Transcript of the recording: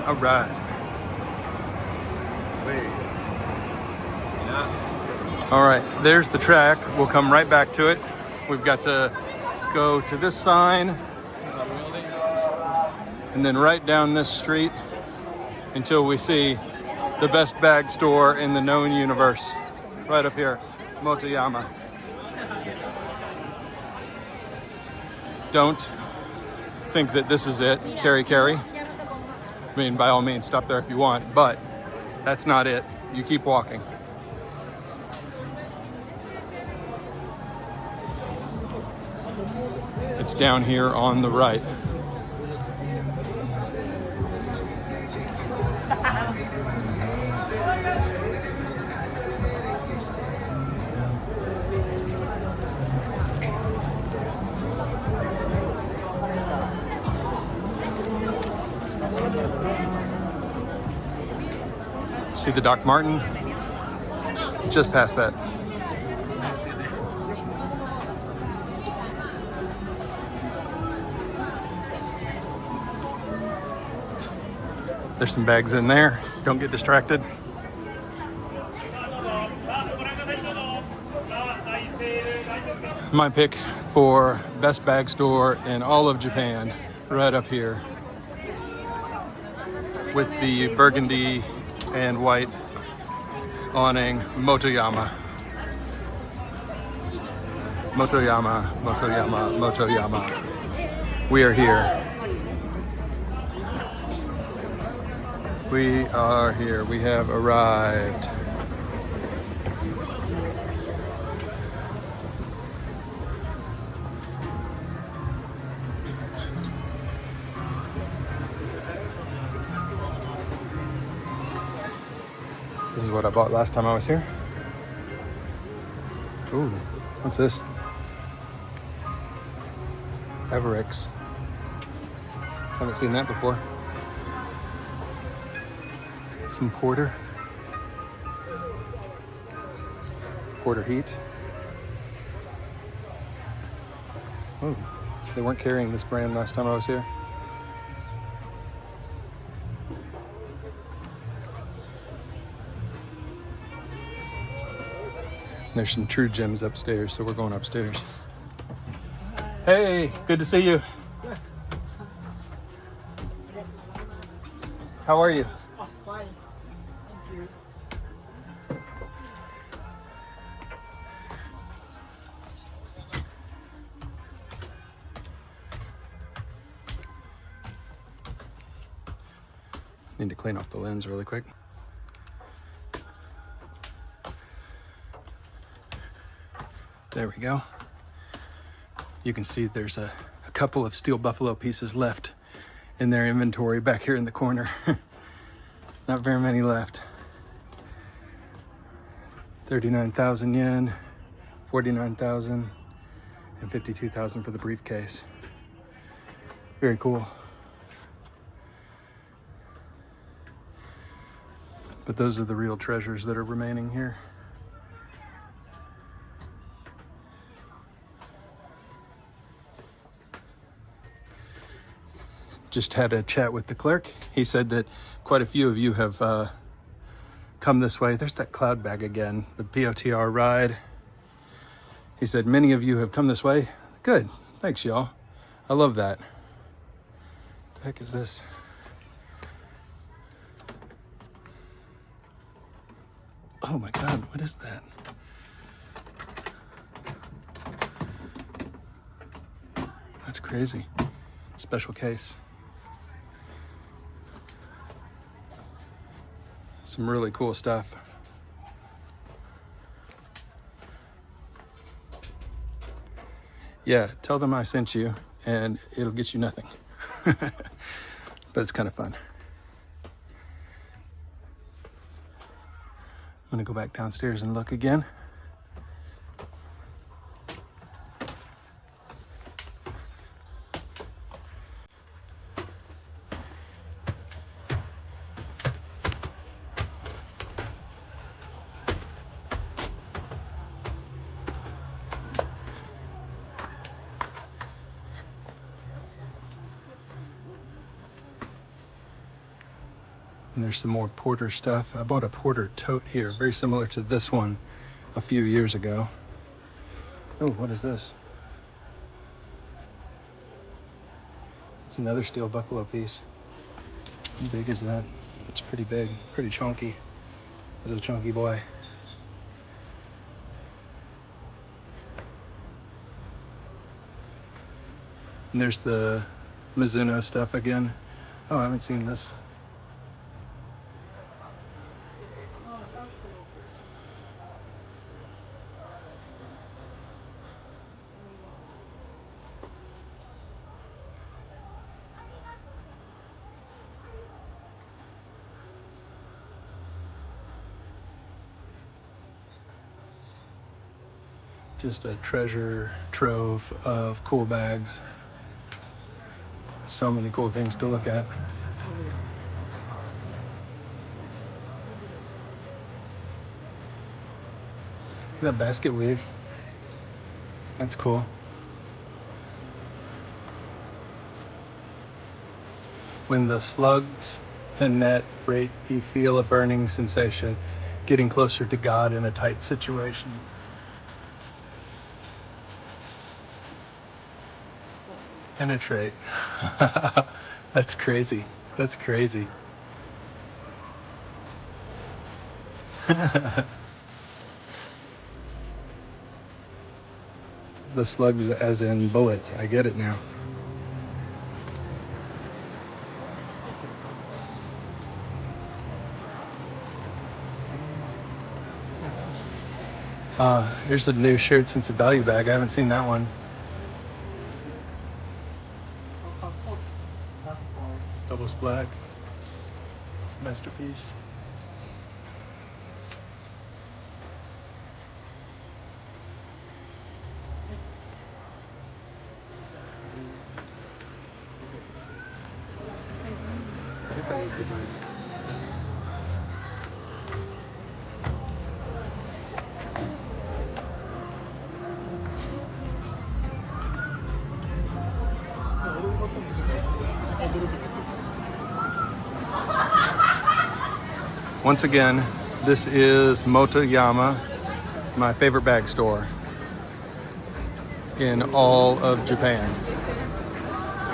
All right. All right, there's the track. We'll come right back to it. We've got to go to this sign and then right down this street until we see the best bag store in the known universe. Right up here, Motoyama. Don't think that this is it, carry. I mean, by all means, stop there if you want, but that's not it. You keep walking. It's down here on the right. See the Doc Martin? Just past that. There's some bags in there. Don't get distracted. My pick for best bag store in all of Japan, right up here, with the burgundy and white awning, Motoyama. Motoyama, Motoyama, Motoyama. We are here. We are here. We have arrived. This is what I bought last time I was here. Ooh, what's this? Everix. Haven't seen that before. Some porter. Porter heat. Oh, they weren't carrying this brand last time I was here. There's some true gems upstairs, so we're going upstairs. Hey, good to see you. How are you? Oh, fine. Thank you. Need to clean off the lens really quick. There we go. You can see there's a couple of steel buffalo pieces left in their inventory back here in the corner. Not very many left. 39,000 yen, 49,000, and 52,000 for the briefcase. Very cool. But those are the real treasures that are remaining here. Just had a chat with the clerk. He said that quite a few of you have come this way. There's that cloud bag again, the POTR ride. He said many of you have come this way. Good, thanks y'all. I love that. What the heck is this? Oh my God, what is that? That's crazy. Special case. Some really cool stuff. Yeah, tell them I sent you and it'll get you nothing. But it's kind of fun. I'm gonna go back downstairs and look again. And there's some more Porter stuff. I bought a Porter tote here, very similar to this one a few years ago. Oh, what is this? It's another steel buffalo piece. How big is that? It's pretty big, pretty chunky. It's a chunky boy. And there's the Mizuno stuff again. Oh, I haven't seen this. Just a treasure trove of cool bags. So many cool things to look at. That basket weave. That's cool. When the slugs and net rate, you feel a burning sensation, getting closer to God in a tight situation. Penetrate. That's crazy. That's crazy. The slugs as in bullets. I get it now. Here's a new shared sense of value bag. I haven't seen that one. Doubles black. Masterpiece. Once again, this is Motoyama, my favorite bag store in all of Japan.